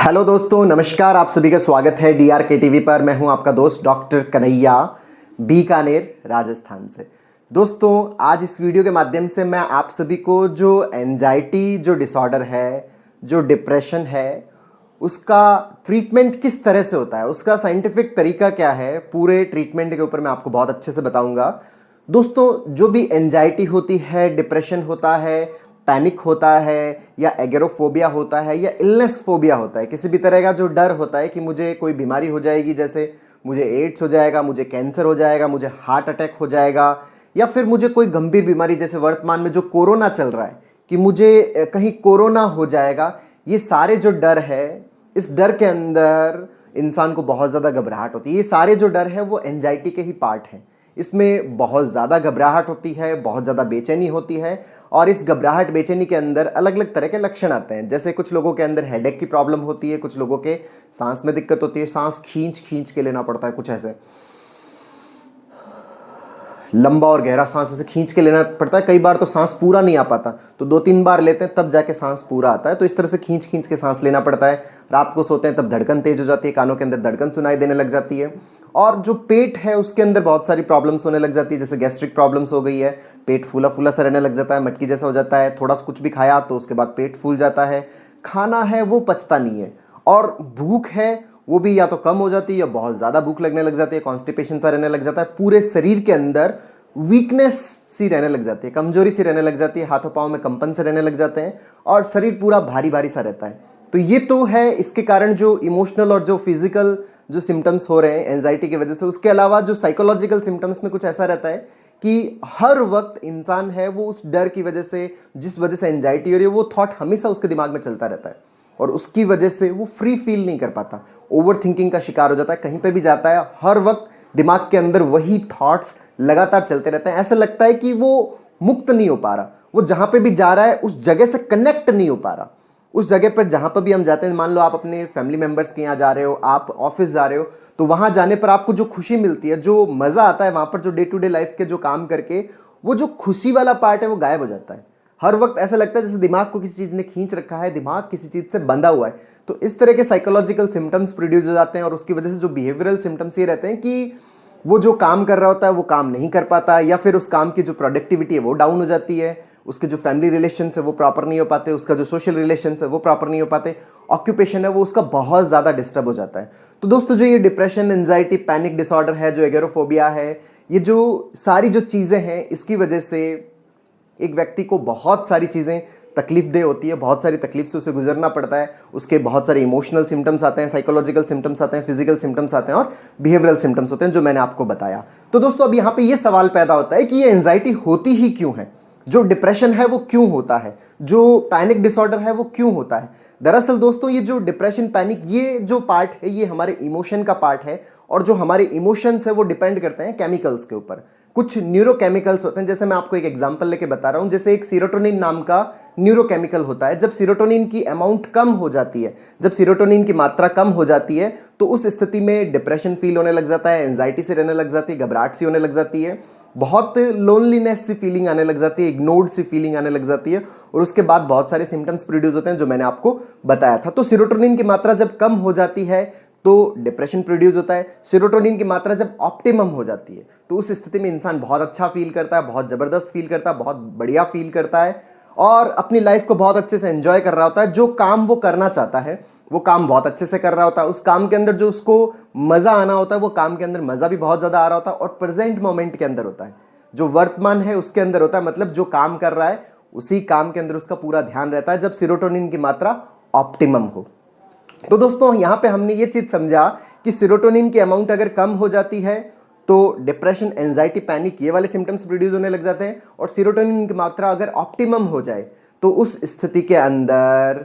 Hello दोस्तों, नमस्कार। आप सभी का स्वागत है DRK टीवी पर। मैं हूं आपका दोस्त डॉक्टर कन्हैया, बीकानेर, राजस्थान से। दोस्तों, आज इस वीडियो के माध्यम से मैं आप सभी को जो एंजाइटी जो डिसऑर्डर है, जो डिप्रेशन है, उसका ट्रीटमेंट किस तरह से होता है, उसका साइंटिफिक तरीका क्या है, पूरे ट्रीटमेंट के ऊपर मैं आपको बहुत अच्छे से बताऊंगा। दोस्तों, जो भी एंजाइटी होती है, डिप्रेशन होता है, पैनिक होता है, या एगोराफोबिया होता है, या इलनेस फोबिया होता है, किसी भी तरह का जो डर होता है कि मुझे कोई बीमारी हो जाएगी, जैसे मुझे एड्स हो जाएगा, मुझे कैंसर हो जाएगा, मुझे हार्ट अटैक हो जाएगा, या फिर मुझे कोई गंभीर बीमारी जैसे वर्तमान में जो कोरोना चल रहा है कि मुझे कहीं कोरोना हो जाएगा। ये सारे जो डर है, इस डर के अंदर इंसान को बहुत ज़्यादा घबराहट होती है। ये सारे जो डर है वो एंजाइटी के ही पार्ट हैं। इसमें बहुत ज़्यादा घबराहट होती है, बहुत ज़्यादा बेचैनी होती है, और इस घबराहट बेचैनी के अंदर अलग अलग तरह के लक्षण आते हैं। जैसे कुछ लोगों के अंदर हेडेक की प्रॉब्लम होती है, कुछ लोगों के सांस में दिक्कत होती है, सांस खींच खींच के लेना पड़ता है, कुछ ऐसे लंबा और गहरा सांस ऐसे खींच के लेना पड़ता है। कई बार तो सांस पूरा नहीं आ पाता, तो 2-3 बार लेते हैं तब जाके सांस पूरा आता है। तो इस तरह से खींच खींच के सांस लेना पड़ता है। रात को सोते हैं तब धड़कन तेज हो जाती है, कानों के अंदर धड़कन सुनाई देने लग जाती है। और जो पेट है उसके अंदर बहुत सारी प्रॉब्लम्स होने लग जाती है, जैसे गैस्ट्रिक प्रॉब्लम्स हो गई है, पेट फूला फूला सा रहने लग जाता है, मटकी जैसा हो जाता है। थोड़ा सा कुछ भी खाया तो उसके बाद पेट फूल जाता है, खाना है वो पचता नहीं है, और भूख है वो भी या तो कम हो जाती है या बहुत ज़्यादा भूख लगने लग जाती है, कॉन्स्टिपेशन सा रहने लग जाता है। पूरे शरीर के अंदर वीकनेस सी रहने लग जाती है, कमजोरी सी रहने लग जाती है, हाथों पाँव में कंपन से रहने लग जाते हैं, और शरीर पूरा भारी भारी सा रहता है। तो ये तो है इसके कारण जो इमोशनल और जो फिजिकल जो सिम्टम्स हो रहे हैं एंजाइटी की वजह से। उसके अलावा जो साइकोलॉजिकल सिम्टम्स में कुछ ऐसा रहता है कि हर वक्त इंसान है वो उस डर की वजह से, जिस वजह से एंजाइटी हो रही है, वो थॉट हमेशा उसके दिमाग में चलता रहता है, और उसकी वजह से वो फ्री फील नहीं कर पाता, ओवर थिंकिंग का शिकार हो जाता है। कहीं पे भी जाता है हर वक्त दिमाग के अंदर वही थॉट्स लगातार चलते रहते हैं। ऐसा लगता है कि वो मुक्त नहीं हो पा रहा, वो जहां पे भी जा रहा है उस जगह से कनेक्ट नहीं हो पा रहा। उस जगह पर जहां पर भी हम जाते हैं, मान लो आप अपने फैमिली मेंबर्स के यहाँ जा रहे हो, आप ऑफिस जा रहे हो, तो वहां जाने पर आपको जो खुशी मिलती है, जो मजा आता है वहां पर, जो डे टू डे लाइफ के जो काम करके, वो जो खुशी वाला पार्ट है वो गायब हो जाता है। हर वक्त ऐसा लगता है जैसे दिमाग को किसी चीज ने खींच रखा है, दिमाग किसी चीज से बंधा हुआ है। तो इस तरह के साइकोलॉजिकल सिम्टम्स प्रोड्यूस हो जाते हैं, और उसकी वजह से जो बिहेवियरल सिम्टम्स ये रहते हैं कि वो जो काम कर रहा होता है वो काम नहीं कर पाता, या फिर उस काम की जो प्रोडक्टिविटी है वो डाउन हो जाती है, उसके जो फैमिली रिलेशन है वो प्रॉपर नहीं हो पाते, उसका जो सोशल रिलेशन है वो प्रॉपर नहीं हो पाते, ऑक्यूपेशन है वो उसका बहुत ज़्यादा डिस्टर्ब हो जाता है। तो दोस्तों, जो ये डिप्रेशन, एंजाइटी, पैनिक डिसऑर्डर है, जो एगोराफोबिया है, ये जो सारी जो चीज़ें हैं, इसकी वजह से एक व्यक्ति को बहुत सारी चीज़ें तकलीफ दे होती है, बहुत सारी तकलीफ से उसे गुजरना पड़ता है। उसके बहुत सारे इमोशनल सिम्टम्स आते हैं, साइकोलॉजिकल सिम्टम्स आते हैं, फिजिकल सिम्टम्स आते हैं, और बिहेवियरल सिम्टम्स होते हैं, जो मैंने आपको बताया। तो दोस्तों, अब यहाँ पे ये सवाल पैदा होता है कि ये एंजाइटी होती ही क्यों है, जो डिप्रेशन है वो क्यों होता है, जो पैनिक डिसऑर्डर है वो क्यों होता है। दरअसल दोस्तों, ये जो डिप्रेशन, पैनिक, ये जो पार्ट है ये हमारे इमोशन का पार्ट है, और जो हमारे इमोशंस है वो डिपेंड करते हैं केमिकल्स के ऊपर। कुछ न्यूरोकेमिकल्स होते हैं, जैसे मैं आपको एक एग्जांपल लेके बता रहा हूं। जैसे एक सीरोटोनिन नाम का न्यूरोकेमिकल होता है। जब सीरोटोनिन की अमाउंट कम हो जाती है, जब सीरोटोनिन की मात्रा कम हो जाती है, तो उस स्थिति में डिप्रेशन फील होने लग जाता है, एंजाइटी से रहने लग जाती है, घबराहट सी होने लग जाती है, बहुत लोनलीनेस सी फीलिंग आने लग जाती है, इग्नोर्ड सी फीलिंग आने लग जाती है, और उसके बाद बहुत सारे सिम्टम्स प्रोड्यूस होते हैं जो मैंने आपको बताया था। तो सीरोटोनिन की मात्रा जब कम हो जाती है तो डिप्रेशन प्रोड्यूस होता है। सीरोटोनिन की मात्रा जब ऑप्टिमम हो जाती है तो उस स्थिति में इंसान बहुत अच्छा फील करता है, बहुत जबरदस्त फील करता है, बहुत बढ़िया फील करता है, और अपनी लाइफ को बहुत अच्छे से एंजॉय कर रहा होता है। जो काम वो करना चाहता है वो काम बहुत अच्छे से कर रहा होता है। उस काम के अंदर जो उसको मजा आना होता है वो काम के अंदर मजा भी बहुत ज्यादा आ रहा होता है, और प्रेजेंट मोमेंट के अंदर होता है, जो वर्तमान है उसके अंदर होता है। मतलब जो काम कर रहा है उसी काम के अंदर उसका पूरा ध्यान रहता है, जब सीरोटोनिन की मात्रा ऑप्टिमम हो। तो दोस्तों, यहां पे हमने ये चीज समझा कि सीरोटोनिन की अमाउंट अगर कम हो जाती है तो डिप्रेशन, एंजाइटी, पैनिक, ये वाले सिम्टम्स प्रोड्यूस होने लग जाते हैं, और सीरोटोनिन की मात्रा अगर ऑप्टिमम हो जाए तो उस स्थिति के अंदर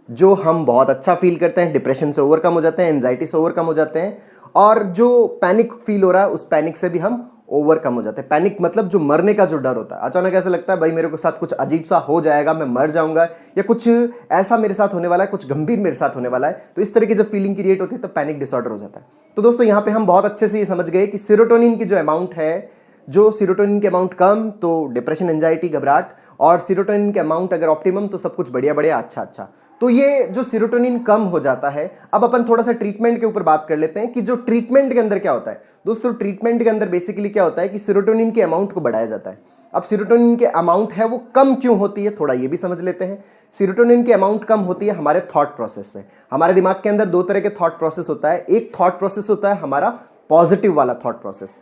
जो हम बहुत अच्छा फील करते हैं, डिप्रेशन से ओवरकम हो जाते हैं, एंजाइटी से ओवरकम हो जाते हैं, और जो पैनिक फील हो रहा है उस पैनिक से भी हम ओवरकम हो जाते हैं। पैनिक मतलब जो मरने का जो डर होता है, अचानक ऐसा लगता है भाई मेरे को साथ कुछ अजीब सा हो जाएगा, मैं मर जाऊंगा, या कुछ ऐसा मेरे साथ होने वाला है, कुछ गंभीर मेरे साथ होने वाला है। तो इस तरह की जब फीलिंग क्रिएट होती है तो पैनिक डिसऑर्डर हो जाता है। तो दोस्तों, यहाँ पे हम बहुत अच्छे से ये समझ गए कि सीरोटोनिन की जो अमाउंट है, जो सीरोटोनिन की अमाउंट कम तो डिप्रेशन, एंजाइटी, घबराहट, और सीरोटोनिन की अमाउंट अगर ऑप्टिमम तो सब कुछ बढ़िया बढ़िया, अच्छा अच्छा। तो ये जो सीरोटोनिन कम हो जाता है, अब अपन थोड़ा सा ट्रीटमेंट के ऊपर बात कर लेते हैं कि जो ट्रीटमेंट के अंदर क्या होता है। दोस्तों ट्रीटमेंट के अंदर बेसिकली क्या होता है कि सीरोटोनिन के अमाउंट को बढ़ाया जाता है। अब सीरोटोनिन के अमाउंट है वो कम क्यों होती है, थोड़ा ये भी समझ लेते हैं। सीरोटोनिन की अमाउंट कम होती है हमारे थॉट प्रोसेस से। हमारे दिमाग के अंदर दो तरह के थॉट प्रोसेस होता है। एक थॉट प्रोसेस होता है हमारा पॉजिटिव वाला थॉट प्रोसेस,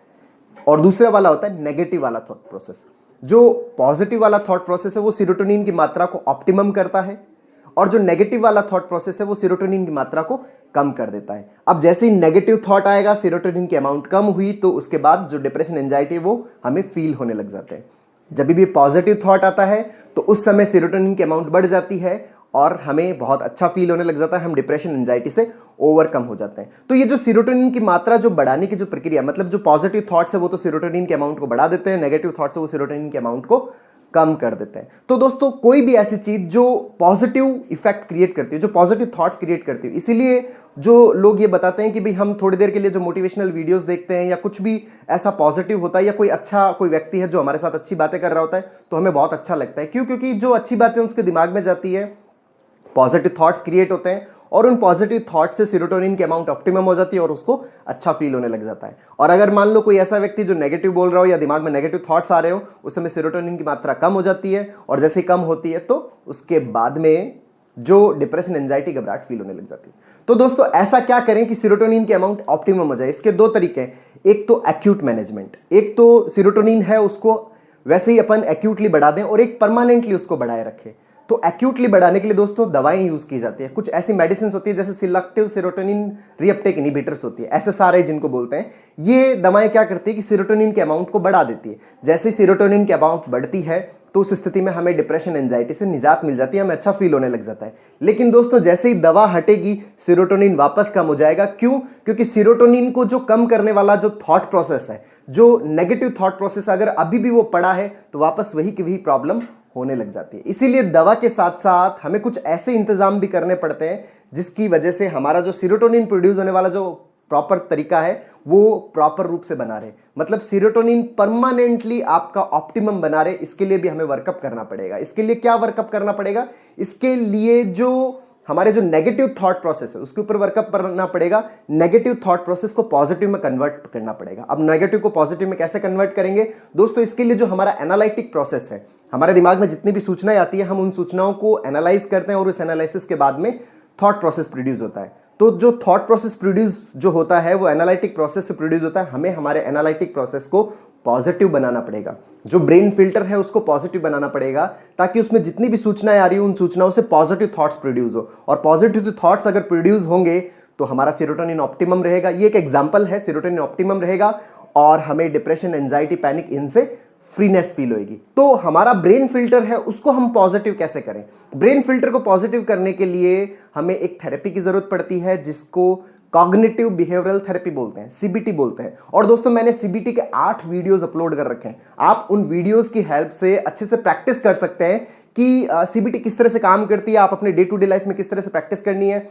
और दूसरा वाला होता है नेगेटिव वाला थॉट प्रोसेस। जो पॉजिटिव वाला थॉट प्रोसेस है वो सीरोटोनिन की मात्रा को ऑप्टिमम करता है, और जो नेगेटिव वाला थॉट प्रोसेस है वो सीरोटोनिन की मात्रा को कम कर देता है। अब जैसे ही नेगेटिव थॉट आएगा, सीरोटोनिन की अमाउंट कम हुई, तो उसके बाद जो डिप्रेशन एंजाइटी है वो हमें फील होने लग जाते हैं। जब भी पॉजिटिव थॉट आता है तो उस समय सीरोटोनिन की अमाउंट बढ़ जाती है और हमें बहुत अच्छा फील होने लग जाता है, हम डिप्रेशन एंजाइटी से ओवरकम हो जाते हैं। तो ये जो सीरोटोनिन की मात्रा जो बढ़ाने की जो प्रक्रिया, मतलब जो पॉजिटिव थॉट्स है वो तो सीरोटोनिन के अमाउंट को बढ़ा देते हैं, नेगेटिव थॉट्स है वो सीरोटोनिन के अमाउंट को कम कर देते हैं। तो दोस्तों कोई भी ऐसी चीज जो पॉजिटिव इफेक्ट क्रिएट करती है, जो पॉजिटिव थॉट्स क्रिएट करती है, इसीलिए जो लोग ये बताते हैं कि भाई हम थोड़ी देर के लिए जो मोटिवेशनल वीडियोस देखते हैं या कुछ भी ऐसा पॉजिटिव होता है या कोई अच्छा कोई व्यक्ति है जो हमारे साथ अच्छी बातें कर रहा होता है तो हमें बहुत अच्छा लगता है। क्यों? क्योंकि जो अच्छी बातें उसके दिमाग में जाती है, पॉजिटिव थॉट्स क्रिएट होते हैं और उन पॉजिटिव थॉट से सीरोटोनिन की अमाउंट ऑप्टिमम हो जाती है और उसको अच्छा फील होने लग जाता है। और अगर मान लो कोई ऐसा व्यक्ति जो नेगेटिव बोल रहा हो या दिमाग में नेगेटिव थॉट्स आ रहे हो, उस समय सीरोटोनिन की मात्रा कम हो जाती है, और जैसे कम होती है तो उसके बाद में जो डिप्रेशन एंजाइटी घबराहट फील होने लग जाती है। तो दोस्तों ऐसा क्या करें कि सीरोटोनिन की अमाउंट ऑप्टिमम हो जाए? इसके दो तरीके हैं। एक तो एक्यूट मैनेजमेंट, एक तो सीरोटोनिन है उसको वैसे ही अपन एक्यूटली बढ़ा दें, और एक परमानेंटली उसको बढ़ाए रखें। तो एक्यूटली बढ़ाने के लिए दोस्तों दवाएं यूज की जाती है। कुछ ऐसी मेडिसिन होती है जैसे सिलेक्टिव सेरोटोनिन रीअपटेक इनहिबिटर्स होती है, SSRI जिनको बोलते हैं। ये दवाएं क्या करती है कि सीरोटोनिन के अमाउंट को बढ़ा देती है। जैसे ही सीरोटोनिन की अमाउंट बढ़ती है तो उस स्थिति में हमें डिप्रेशन एंजाइटी से निजात मिल जाती है, हमें अच्छा फील होने लग जाता है। लेकिन दोस्तों जैसे ही दवा हटेगी सीरोटोनिन वापस कम हो जाएगा। क्यों? क्योंकि सीरोटोनिन को जो कम करने वाला जो थॉट प्रोसेस है, जो नेगेटिव थॉट प्रोसेस, अगर अभी भी वो पड़ा है तो वापस वही की वही प्रॉब्लम होने लग जाती है। इसीलिए दवा के साथ साथ हमें कुछ ऐसे इंतजाम भी करने पड़ते हैं जिसकी वजह से हमारा जो सीरोटोनिन प्रोड्यूस होने वाला जो प्रॉपर तरीका है वो प्रॉपर रूप से बना रहे, मतलब सीरोटोनिन परमानेंटली आपका ऑप्टिमम बना रहे। इसके लिए भी हमें वर्कअप करना पड़ेगा। इसके लिए क्या वर्कअप करना पड़ेगा? इसके लिए जो हमारे जो नेगेटिव थॉट प्रोसेस है उसके ऊपर वर्कअप करना पड़ेगा। नेगेटिव थॉट प्रोसेस को पॉजिटिव में कन्वर्ट करना पड़ेगा। अब नेगेटिव को पॉजिटिव में कैसे कन्वर्ट करेंगे दोस्तों? इसके लिए जो हमारा एनालिटिक प्रोसेस है, हमारे दिमाग में जितनी भी सूचनाएं आती है हम उन सूचनाओं को एनालाइज करते हैं और उस एनालिसिस के बाद में थॉट प्रोसेस प्रोड्यूस होता है। तो जो थॉट प्रोसेस प्रोड्यूस जो होता है वो एनालिटिक प्रोसेस से प्रोड्यूस होता है। हमें हमारे एनालिटिक प्रोसेस को पॉजिटिव बनाना पड़ेगा। जो ब्रेन फिल्टर है उसको पॉजिटिव बनाना पड़ेगा ताकि उसमें जितनी भी सूचनाएं आ रही हो उन सूचनाओं से पॉजिटिव थॉट्स प्रोड्यूस हो, और पॉजिटिव थॉट्स अगर प्रोड्यूस होंगे तो हमारा सीरोटोनिन ऑप्टिमम रहेगा। ये एक एग्जांपल है, सीरोटोनिन ऑप्टिमम रहेगा और हमें डिप्रेशन, एंजाइटी, पैनिक इनसे फ्रीनेस फील होगी। तो हमारा ब्रेन फिल्टर है उसको हम पॉजिटिव कैसे करें? ब्रेन फिल्टर को पॉजिटिव करने के लिए हमें एक थेरेपी की जरूरत पड़ती है जिसको कॉग्निटिव बिहेवियरल थेरेपी बोलते हैं, CBT बोलते हैं। और दोस्तों मैंने CBT के 8 वीडियोस अपलोड कर रखे हैं। आप उन वीडियोस की हेल्प से अच्छे से प्रैक्टिस कर सकते हैं कि CBT किस तरह से काम करती है, आप अपने डे टू डे लाइफ में किस तरह से प्रैक्टिस करनी है,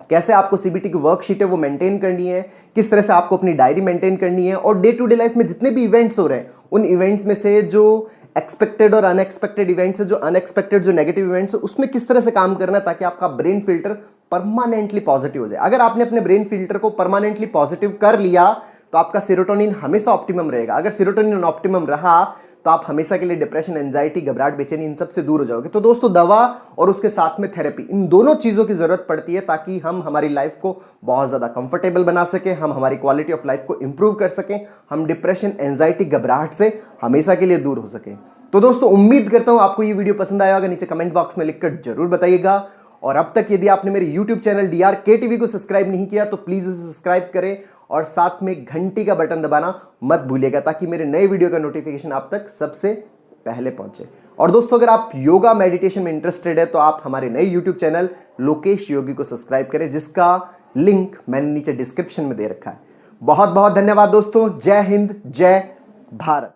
कैसे आपको CBT की वर्कशीट है वो मेंटेन करनी है, किस तरह से आपको अपनी डायरी मेंटेन करनी है, और डे टू डे लाइफ में जितने भी इवेंट्स हो रहे हैं उन इवेंट्स में से जो एक्सपेक्टेड और अनएक्सपेक्टेड इवेंट्स है, जो अनएक्सपेक्टेड जो नेगेटिव इवेंट्स है उसमें किस तरह से काम करना है ताकि आपका ब्रेन फिल्टर परमानेंटली पॉजिटिव हो जाए। अगर आपने अपने ब्रेन फिल्टर को परमानेंटली पॉजिटिव कर लिया तो आपका सीरोटोनिन हमेशा ऑप्टिमम रहेगा। अगर सीरोटोनिन ऑप्टिमम रहा तो आप हमेशा के लिए डिप्रेशन, एंजाइटी, घबराहट, बेचैनी इन सब से दूर हो जाओगे। तो दोस्तों दवा और उसके साथ में थेरेपी, इन दोनों चीजों की जरूरत पड़ती है ताकि हम हमारी लाइफ को बहुत ज्यादा कंफर्टेबल बना सके, हम हमारी क्वालिटी ऑफ लाइफ को इंप्रूव कर सकें, हम डिप्रेशन, एंजाइटी, घबराहट से हमेशा के लिए दूर हो सके। तो दोस्तों उम्मीद करता हूं आपको ये वीडियो पसंद आया होगा। नीचे कमेंट बॉक्स में लिखकर जरूर बताइएगा। और अब तक यदि आपने मेरे YouTube चैनल DRK TV को सब्सक्राइब नहीं किया तो प्लीज उसे सब्सक्राइब करें और साथ में घंटी का बटन दबाना मत भूलिएगा ताकि मेरे नए वीडियो का नोटिफिकेशन आप तक सबसे पहले पहुंचे। और दोस्तों अगर आप योगा मेडिटेशन में इंटरेस्टेड है तो आप हमारे नए YouTube चैनल लोकेश योगी को सब्सक्राइब करें, जिसका लिंक मैंने नीचे डिस्क्रिप्शन में दे रखा है। बहुत बहुत धन्यवाद दोस्तों। जय हिंद, जय भारत।